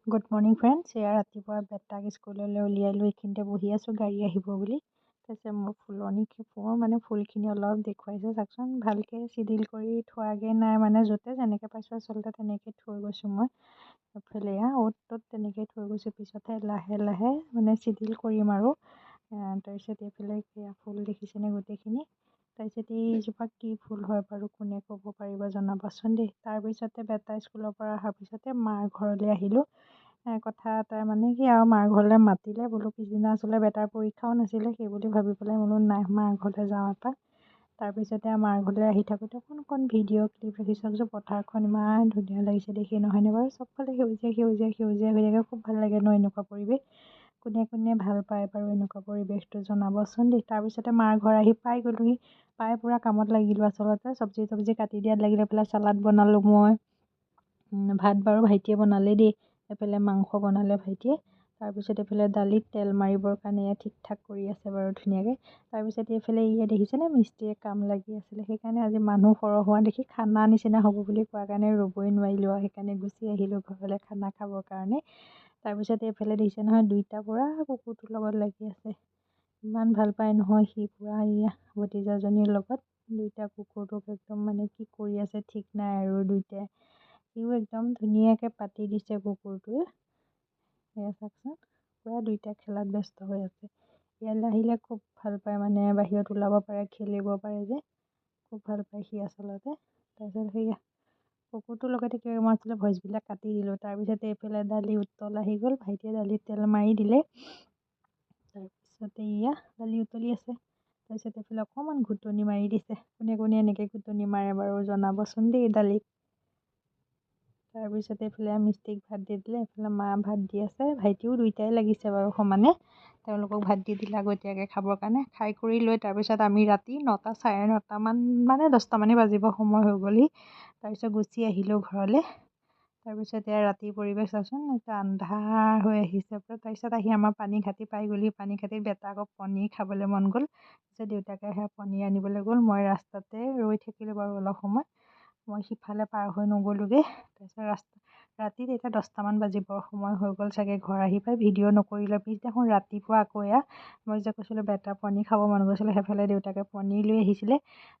Good morning friends. এয়া ৰাতিপুৱা বেটাক স্কুললৈ উলিয়ালোঁ, এইখিনিতে বহি আছোঁ গাড়ী আহিব বুলি। তাৰপিছত মোৰ ফুলখিনি অলপ দেখুৱাইছোঁ চাওকচোন, ভালকৈ চিডিল কৰি থোৱাগৈ নাই, য'তে যেনেকৈ পাইছোঁ আচলতে তেনেকৈ থৈ গৈছোঁ মই। এফালে এয়া অ'ত ত'ত তেনেকৈ থৈ গৈছোঁ, পিছতহে লাহে লাহে চিডিল কৰিম আৰু। তাৰপিছত এইফালে সেয়া ফুল দেখিছেনে গোটেইখিনি। তাৰপিছত এইজোপা কি ফুল হয় বাৰু, কোনে ক'ব পাৰিব জনাবচোন দেই। তাৰপিছতে বেটা স্কুলৰ পৰা অহাৰ পিছতে মাৰ ঘৰলৈ আহিলোঁ। কথা এটা কি আৰু, মাৰ ঘৰলৈ মাতিলে বোলো, পিছদিনা আচলতে বেটাৰ পৰীক্ষাও নাছিলে, সেই বুলি ভাবি পেলাই বোলো নাই মাৰ ঘৰলৈ যাওঁ এপাক। তাৰপিছতে মাৰ ঘৰলৈ আহি থাকোঁতে অকণ ভিডিঅ' ক্লিপ ৰাখি চাওকচোন, পথাৰখন ইমান ধুনীয়া লাগিছে দেখি, নহয়নে বাৰু। চবফালে সেউজীয়া সেউজীয়া সেউজীয়া হৈ থাকে, খুব ভাল লাগে ন এনেকুৱা পৰিৱেশ। কোনে কোনে ভাল পায় বাৰু এনেকুৱা পৰিৱেশটো জনাবচোন দেই। তাৰপিছতে মাৰ ঘৰ আহি পাই গ'লোহি, পাই পূৰা কামত লাগিলোঁ আচলতে। চব্জি কাটি দিয়াত লাগিলে, এইফালে চালাড বনালোঁ মই। ভাত বাৰু ভাইটিয়ে বনালে দেই, এইফালে মাংস বনালে ভাইটিয়ে। তাৰপিছত এইফালে দালিত তেল মাৰিবৰ কাৰণে ঠিক ঠাক কৰি আছে বাৰু ধুনীয়াকৈ। তাৰপিছত এইফালে দেখিছেনে, মিস্ত্ৰীয়ে কাম লাগি আছিলে, সেইকাৰণে আজি মানুহ সৰহ হোৱা দেখি খানা নিচিনা হ'ব বুলি কোৱাৰ কাৰণে ৰ'বই নোৱাৰিলোঁ আৰু, সেইকাৰণে গুচি আহিলোঁ ঘৰলৈ খানা খাবৰ কাৰণে। তাৰপিছত এইফালে দেখিছে নহয়, দুইটা পূৰা কুকুৰটোৰ লগত লাগি আছে। ইমান ভাল পায় নহয় সি, পূৰা ভতিজাজনীৰ লগত। দুইটা কুকুৰটোক একদম কি কৰি আছে ঠিক নাই আৰু দুইটাই। সিও একদম ধুনীয়াকৈ পাতি দিছে কুকুৰটোৱে। সেয়া চাওকচোন, পূৰা দুইটা খেলাত ব্যস্ত হৈ আছে। ইয়ালৈ আহিলে খুব ভাল পায়, বাহিৰত ওলাব পাৰে, খেলিব পাৰে যে, খুব ভাল পায় সি আচলতে। তাৰপিছত সেয়া কুকুৰটোৰ লগতে কিবা মই আচলতে ভইচবিলাক কাটি দিলোঁ। তাৰপিছতে এইফালে দালি উতল আহি গ'ল, ভাইটিয়ে দালিত তেল মাৰি দিলে। তাৰপিছতে দালি উতলি আছে। তাৰপিছত এইফালে অকণমান ঘুটনি মাৰি দিছে। কোনে কোনে এনেকৈ ঘুটনি মাৰে বাৰু জনাবচোন দেই দালিত। তাৰপিছতে এইফালে মিস্ত্ৰীক ভাত দি দিলে, এইফালে মা ভাত দি আছে, ভাইটিও দুইটাই লাগিছে বাৰু সমানে। তেওঁলোকক ভাত দি দিলে আগতীয়াকৈ খাবৰ কাৰণে। খাই কৰি লৈ তাৰপিছত আমি ৰাতি 9টা চাৰে 9টামান 10টামানেই বাজিব সময় হৈ গ'লহি। তাৰপিছত গুচি আহিলোঁ ঘৰলৈ। তাৰপিছত ৰাতিৰ পৰিৱেশ চাওকচোন, এতিয়া আন্ধাৰ হৈ আহিছে পূৰা। তাৰপিছত আহি আমাৰ পানীখাইটি পাই গ'লহি। পানীখাইটিত বেটা আকৌ পনীৰ খাবলৈ মন গ'ল। তাৰপিছত দেউতাকে পনীৰ আনিবলৈ গ'ল, মই ৰাস্তাতে ৰৈ থাকিলোঁ বাৰু অলপ সময়। মই সিফালে পাৰ হৈ নগ'লোগৈ। তাৰপিছত ৰাতি এতিয়া 10টামান বাজিবৰ সময় হৈ গ'ল চাগে ঘৰ আহি পাই। ভিডিঅ' নকৰিলে, পিছদিনাখন ৰাতিপুৱা আকৌ মই যে কৈছিলোঁ বেটাৰ পনীৰ খাব মন গৈছিলে, সেইফালে দেউতাকে পনীৰ লৈ আহিছিলে।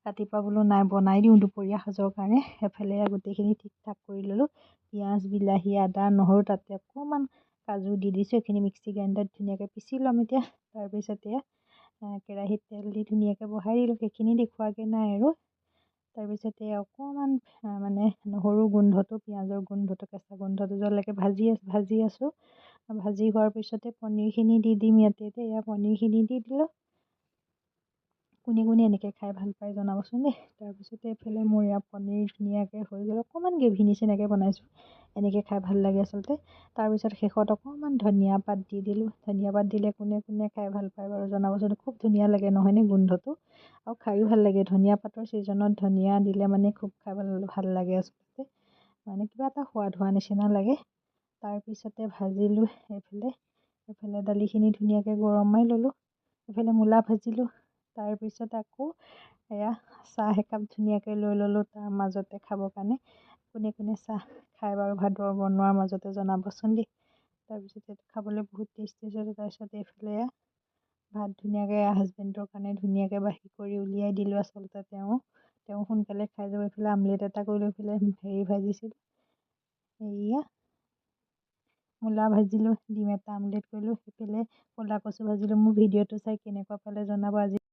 ৰাতিপুৱা বোলো নাই বনাই দিওঁ দুপৰীয়া সাজৰ কাৰণে। সেইফালে গোটেইখিনি ঠিক ঠাক কৰি ল'লোঁ। পিঁয়াজ, বিলাহী, আদা, নহৰু, তাতে অকণমান কাজু দি দিছোঁ। এইখিনি মিক্সি গ্ৰাইণ্ডাৰত ধুনীয়াকৈ পিচি ল'ম এতিয়া। তাৰপিছতে কেৰাহীত তেল দি ধুনীয়াকৈ বহাই দিলোঁ, সেইখিনি দেখুৱাগৈ নাই আৰু। তাৰপিছতে অকণমান নহৰু গোন্ধটো, পিঁয়াজৰ গোন্ধটো, কেঁচা গোন্ধটো যোৱালৈকে ভাজি আছোঁ। ভাজি হোৱাৰ পিছতে পনীৰখিনি দি দিম ইয়াতে। এতিয়া পনীৰখিনি দি দিলোঁ। কোনে কোনে এনেকৈ খাই ভাল পায় জনাবচোন দেই। তাৰপিছতে এইফালে মোৰ পনীৰ ধুনীয়াকৈ হৈ গ'ল। অকণমান গ্ৰেভি নিচিনাকৈ বনাইছোঁ, এনেকৈ খাই ভাল লাগে আচলতে। তাৰপিছত শেষত অকণমান ধনিয়া পাত দি দিলোঁ। ধনিয়া পাত দিলে কোনে কোনে খাই ভাল পায় বাৰু জনাবচোন। খুব ধুনীয়া লাগে নহয়নে গোন্ধটো, আৰু খায়ো ভাল লাগে। ধনিয়া পাতৰ ছিজনত ধনিয়া দিলে খুব খাই ভাল লাগে আচলতে। কিবা এটা সোৱাদ হোৱা নিচিনা লাগে। তাৰপিছতে ভাজিলোঁ এইফালে দালিখিনি ধুনীয়াকৈ গৰম মাৰি ল'লোঁ। এইফালে মূলা ভাজিলোঁ। তাৰপিছত আকৌ চাহ একাপ ধুনীয়াকৈ লৈ ল'লোঁ তাৰ মাজতে খাবৰ কাৰণে। কোনে কোনে চাহ খাই বাৰু ভাত বনোৱাৰ মাজতে জনাবচোন দেই। তাৰপিছতে খাবলৈ বহুত টেষ্টি হৈছে। তাৰপিছত এইফালে ভাত ধুনীয়াকৈ হাজবেণ্ডৰ কাৰণে ধুনীয়াকৈ বাঢ়ি কৰি উলিয়াই দিলোঁ আচলতে। তেওঁ সোনকালে খাই যাব। এইফালে আমলেট এটা কৰি লৈ এইফালে ভাজিছিলোঁ, মূলা ভাজিলোঁ, ডিম এটা আমলেট কৰিলোঁ। সেইফালে ক'লা কচু ভাজিলোঁ। মোৰ ভিডিঅ'টো চাই কেনেকুৱা পালে জনাব। আজি